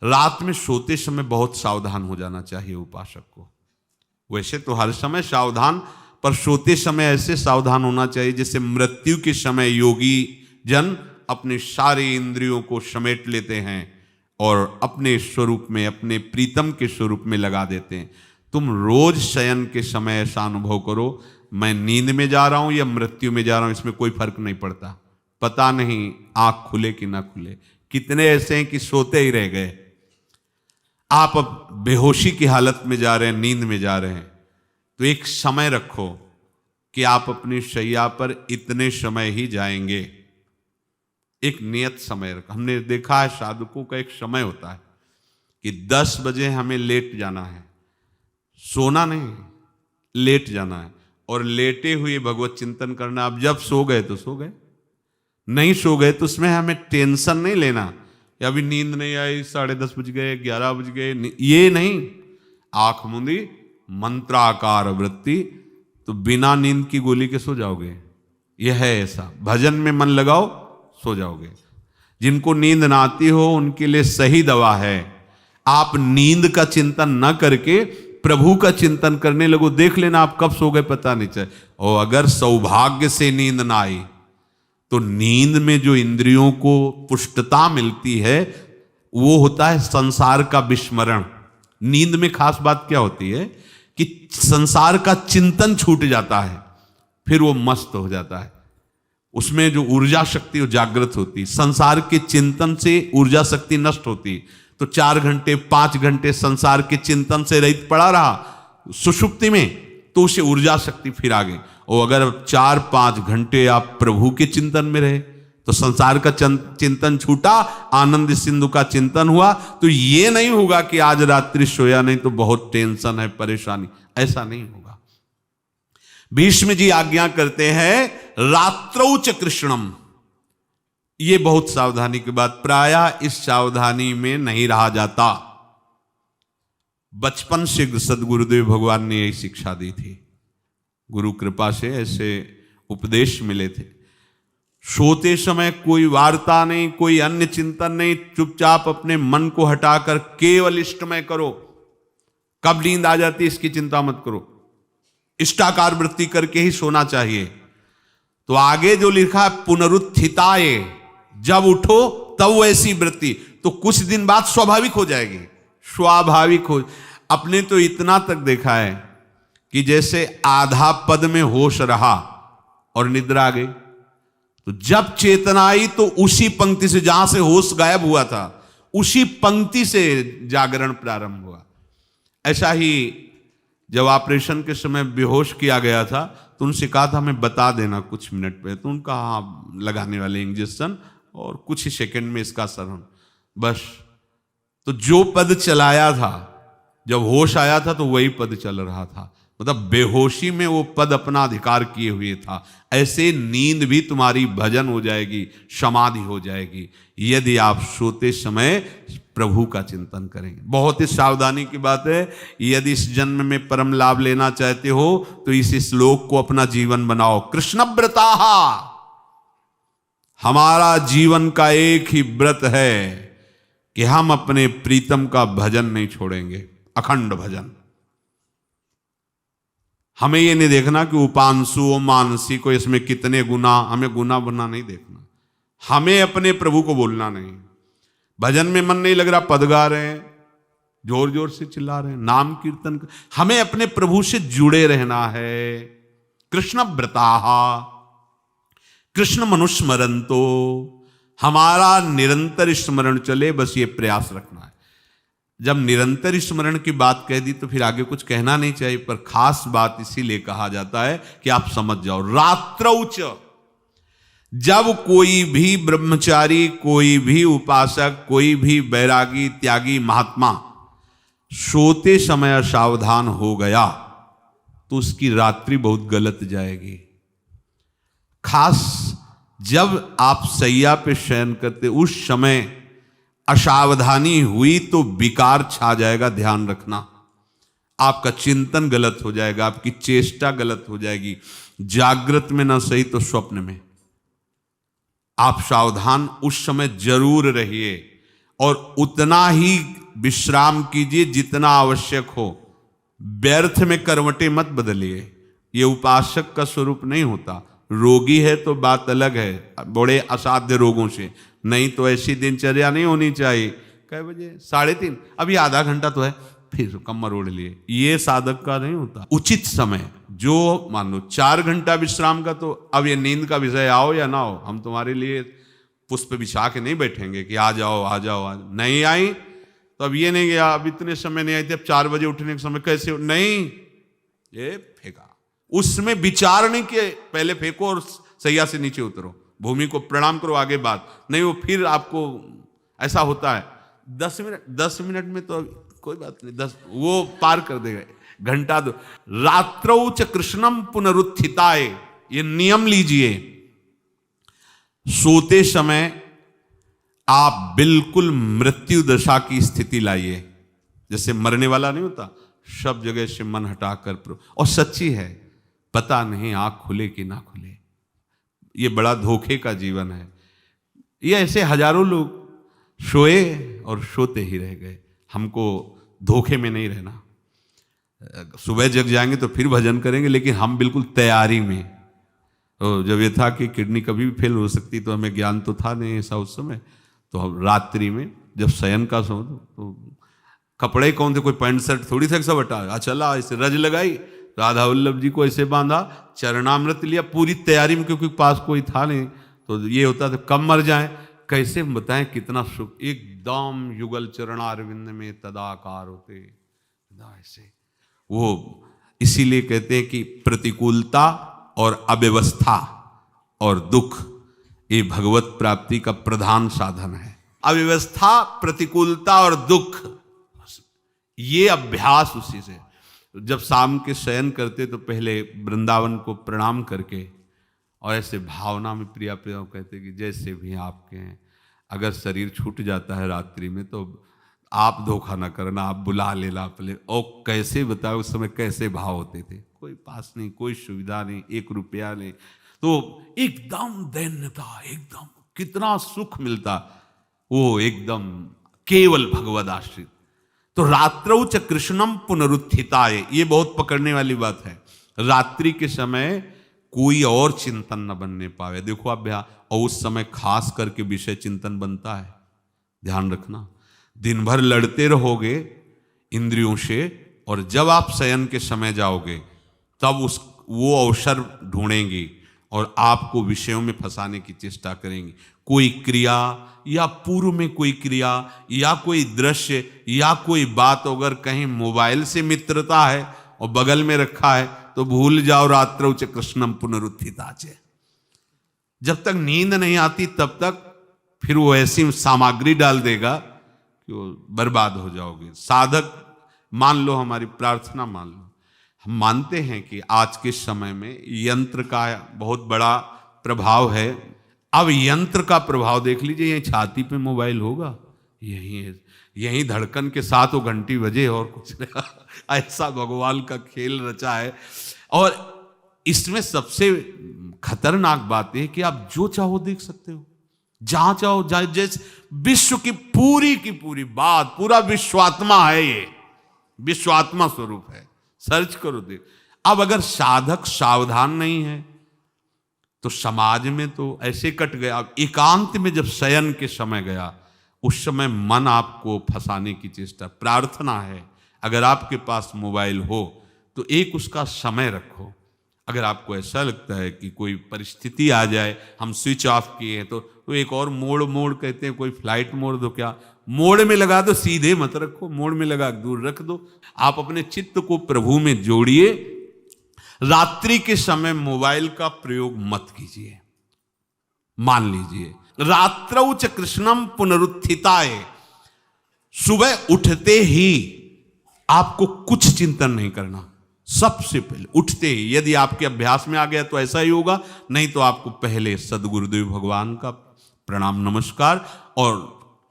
रात में सोते समय बहुत सावधान हो जाना चाहिए उपासक को। वैसे तो हर समय सावधान, पर सोते समय ऐसे सावधान होना चाहिए जैसे मृत्यु के समय योगी जन अपने सारे इंद्रियों को समेट लेते हैं और अपने स्वरूप में, अपने प्रीतम के स्वरूप में लगा देते हैं। तुम रोज शयन के समय ऐसा अनुभव करो, मैं नींद में जा रहा हूं या मृत्यु में जा रहा हूं, इसमें कोई फर्क नहीं पड़ता। पता नहीं आंख खुले कि ना खुले। कितने ऐसे हैं कि सोते ही रह गए। आप अब बेहोशी की हालत में जा रहे हैं, नींद में जा रहे हैं, तो एक समय रखो कि आप अपनी शैया पर इतने समय ही जाएंगे। एक नियत समय रखो। हमने देखा है साधकों का एक समय होता है कि 10 बजे हमें लेट जाना है, सोना नहीं, लेट जाना है, और लेटे हुए भगवत चिंतन करना। अब जब सो गए तो सो गए, नहीं सो गए तो उसमें हमें टेंशन नहीं लेना, या अभी नींद नहीं आई, 10:30 बज गए, 11 बज गए, ये नहीं। आंख मूंदी, मंत्राकार वृत्ति, तो बिना नींद की गोली के सो जाओगे। यह है ऐसा, भजन में मन लगाओ सो जाओगे। जिनको नींद ना आती हो उनके लिए सही दवा है, आप नींद का चिंतन न करके प्रभु का चिंतन करने लगो, देख लेना आप कब सो गए पता नहीं चले। और अगर सौभाग्य से नींद ना आई तो नींद में जो इंद्रियों को पुष्टता मिलती है वो होता है संसार का विस्मरण। नींद में खास बात क्या होती है कि संसार का चिंतन छूट जाता है, फिर वो मस्त हो जाता है। उसमें जो ऊर्जा शक्ति वो जागृत होती, संसार के चिंतन से ऊर्जा शक्ति नष्ट होती। तो 4 घंटे 5 घंटे संसार के चिंतन से रहित पड़ा रहा सुषुप्ति में, तो उसे ऊर्जा शक्ति फिर आ गई। और अगर 4-5 घंटे आप प्रभु के चिंतन में रहे तो संसार का चिंतन छूटा, आनंद सिंधु का चिंतन हुआ। तो ये नहीं होगा कि आज रात्रि सोया नहीं तो बहुत टेंशन है, परेशानी, ऐसा नहीं होगा। भीष्म जी आज्ञा करते हैं रात्रौ च कृष्णम। ये बहुत सावधानी की बात, प्रायः इस सावधानी में नहीं रहा जाता। बचपन से सदगुरुदेव भगवान ने यही शिक्षा दी थी, गुरु कृपा से ऐसे उपदेश मिले थे। सोते समय कोई वार्ता नहीं, कोई अन्य चिंतन नहीं, चुपचाप अपने मन को हटाकर केवल इष्टमय करो। कब नींद आ जाती है इसकी चिंता मत करो, इष्टाकार वृत्ति करके ही सोना चाहिए। तो आगे जो लिखा है पुनरुत्थिताये, जब उठो तब वैसी वृत्ति, तो कुछ दिन बाद स्वाभाविक हो जाएगी, स्वाभाविक हो। अपने तो इतना तक देखा है कि जैसे आधा पद में होश रहा और निद्रा आ गई, तो जब चेतना आई तो उसी पंक्ति से, जहां से होश गायब हुआ था उसी पंक्ति से जागरण प्रारंभ हुआ। ऐसा ही जब ऑपरेशन के समय बेहोश किया गया था तो उनसे कहा था हमें बता देना कुछ मिनट पे, तो उनका हाँ लगाने वाले इंजेक्शन और कुछ ही सेकंड में इसका असर, बस। तो जो पद चलाया था, जब होश आया था तो वही पद चल रहा था, मतलब बेहोशी में वो पद अपना अधिकार किए हुए था। ऐसे नींद भी तुम्हारी भजन हो जाएगी, समाधि हो जाएगी, यदि आप सोते समय प्रभु का चिंतन करेंगे। बहुत ही सावधानी की बात है। यदि इस जन्म में परम लाभ लेना चाहते हो तो इस श्लोक को अपना जीवन बनाओ। कृष्णव्रताः, हमारा जीवन का एक ही व्रत है कि हम अपने प्रीतम का भजन नहीं छोड़ेंगे, अखंड भजन। हमें ये नहीं देखना कि उपांशु मानसी को इसमें कितने गुना, हमें गुना बना नहीं देखना। हमें अपने प्रभु को बोलना नहीं। भजन में मन नहीं लग रहा, पद गा रहे हैं, जोर जोर से चिल्ला रहे हैं, नाम कीर्तन, हमें अपने प्रभु से जुड़े रहना है। कृष्ण व्रताः, कृष्ण मनुस्मरन्तो, हमारा निरंतर स्मरण चले, बस ये प्रयास रखना है। जब निरंतर स्मरण की बात कह दी तो फिर आगे कुछ कहना नहीं चाहिए, पर खास बात इसीलिए कहा जाता है कि आप समझ जाओ। रात्रौ च, जब कोई भी ब्रह्मचारी, कोई भी उपासक, कोई भी बैरागी त्यागी महात्मा सोते समय सावधान हो गया तो उसकी रात्रि बहुत गलत जाएगी। खास जब आप सैया पे शयन करते उस समय असावधानी हुई तो विकार छा जाएगा, ध्यान रखना। आपका चिंतन गलत हो जाएगा, आपकी चेष्टा गलत हो जाएगी, जागृत में ना सही तो स्वप्न में। आप सावधान उस समय जरूर रहिए। और उतना ही विश्राम कीजिए जितना आवश्यक हो। व्यर्थ में करवटें मत बदलिए, ये उपासक का स्वरूप नहीं होता। रोगी है तो बात अलग है, बड़े असाध्य रोगों से, नहीं तो ऐसी दिनचर्या नहीं होनी चाहिए। कै बजे? 3:30, अभी आधा घंटा तो है, फिर कमर ओढ़ लिए, ये साधक का नहीं होता। उचित समय, जो मान लो 4 घंटा विश्राम का, तो अब ये नींद का विषय आओ या ना हो, हम तुम्हारे लिए पुष्प बिछा के नहीं बैठेंगे कि आ जाओ आ जाओ आ जाओ। नहीं आई तो अब ये नहीं गया, अब इतने समय नहीं आई थी, अब 4 बजे उठने के समय कैसे नहीं, ये फेंका। उसमें विचार नहीं किए, पहले फेंको और सैया से नीचे उतरो, भूमि को प्रणाम करो, आगे बात नहीं। वो फिर आपको ऐसा होता है 10 मिनट में तो कोई बात नहीं, 10 वो पार कर देगा, घंटा दो। रात्रौ च कृष्णम पुनरुत्थिताय, ये नियम लीजिए। सोते समय आप बिल्कुल मृत्यु दशा की स्थिति लाइए, जैसे मरने वाला नहीं होता, सब जगह से मन हटाकर। और सच्ची है, पता नहीं आंख खुले कि ना खुले, ये बड़ा धोखे का जीवन है। ये ऐसे हजारों लोग सोए और सोते ही रह गए। हमको धोखे में नहीं रहना। सुबह जग जाएंगे तो फिर भजन करेंगे, लेकिन हम बिल्कुल तैयारी में। तो जब ये था कि किडनी कभी भी फेल हो सकती, तो हमें ज्ञान तो था नहीं ऐसा उस समय, तो हम रात्रि में जब शयन का सो, तो कपड़े कौन थे, कोई पैंट शर्ट थोड़ी थे, सब हटा चला, ऐसे रज लगाई, राधा वल्लभ जी को ऐसे बांधा, चरणामृत लिया, पूरी तैयारी में, क्योंकि पास कोई था नहीं। तो ये होता था कब मर जाए, कैसे बताएं कितना सुख, एकदम युगल चरणारविंद में तदाकार होते ऐसे। वो इसीलिए कहते हैं कि प्रतिकूलता और अव्यवस्था और दुख, ये भगवत प्राप्ति का प्रधान साधन है। अव्यवस्था, प्रतिकूलता और दुख, ये अभ्यास उसी से। जब शाम के शयन करते तो पहले वृंदावन को प्रणाम करके, और ऐसे भावना में प्रिया प्रिया कहते कि जैसे भी आपके हैं, अगर शरीर छूट जाता है रात्रि में तो आप धोखा ना करना, आप बुला लेना अपने। और कैसे बताओ उस समय कैसे भाव होते थे, कोई पास नहीं, कोई सुविधा नहीं, 1 रुपया नहीं, तो एकदम दैन्यता, एकदम कितना सुख मिलता, वो एकदम केवल भगवद आश्रित। तो रात्रौ च कृष्णम पुनरुत्थिताय, ये बहुत पकड़ने वाली बात है। रात्रि के समय कोई और चिंतन न बनने पावे। देखो अभ्यास, और उस समय खास करके विषय चिंतन बनता है, ध्यान रखना। दिन भर लड़ते रहोगे इंद्रियों से, और जब आप शयन के समय जाओगे तब वो अवसर ढूंढेंगी और आपको विषयों में फंसाने की चेष्टा करेंगी। कोई क्रिया या पूर्व में कोई क्रिया या कोई दृश्य या कोई बात, अगर कहीं मोबाइल से मित्रता है और बगल में रखा है तो भूल जाओ, रात्रौ च कृष्णम पुनरुत्थिताच। जब तक नींद नहीं आती तब तक फिर वो ऐसी सामग्री डाल देगा कि वो बर्बाद हो जाओगे। साधक मान लो, हमारी प्रार्थना मान लो, हम मानते हैं कि आज के समय में यंत्र का बहुत बड़ा प्रभाव है। अब यंत्र का प्रभाव देख लीजिए, यही छाती पे मोबाइल होगा, यही धड़कन के साथ वो घंटी बजे और कुछ नहीं। ऐसा भगवान का खेल रचा है। और इसमें सबसे खतरनाक बात है कि आप जो चाहो देख सकते हो, जहां चाहो, जैसे विश्व की पूरी बात, पूरा विश्वात्मा है, ये विश्वात्मा स्वरूप है, सर्च करो देख। अब अगर साधक सावधान नहीं है तो समाज में तो ऐसे कट गया। अब एकांत में जब शयन के समय गया, उस समय मन आपको फंसाने की चेष्टा। प्रार्थना है, अगर आपके पास मोबाइल हो तो एक उसका समय रखो। अगर आपको ऐसा लगता है कि कोई परिस्थिति आ जाए, हम स्विच ऑफ किए हैं, तो एक और मोड कहते हैं, कोई फ्लाइट मोड दो, क्या मोड में लगा दो, सीधे मत रखो, मोड में लगा दूर रख दो। आप अपने चित्त को प्रभु में जोड़िए। रात्रि के समय मोबाइल का प्रयोग मत कीजिए। मान लीजिए रात्रौ च कृष्णम पुनरुत्थिताय, सुबह उठते ही आपको कुछ चिंतन नहीं करना। सबसे पहले उठते ही, यदि आपके अभ्यास में आ गया तो ऐसा ही होगा, नहीं तो आपको पहले सदगुरुदेव भगवान का प्रणाम नमस्कार और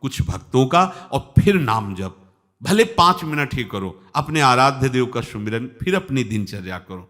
कुछ भक्तों का, और फिर नाम जप, भले 5 मिनट ही करो, अपने आराध्य देव का सुमिरन, फिर अपनी दिनचर्या करो।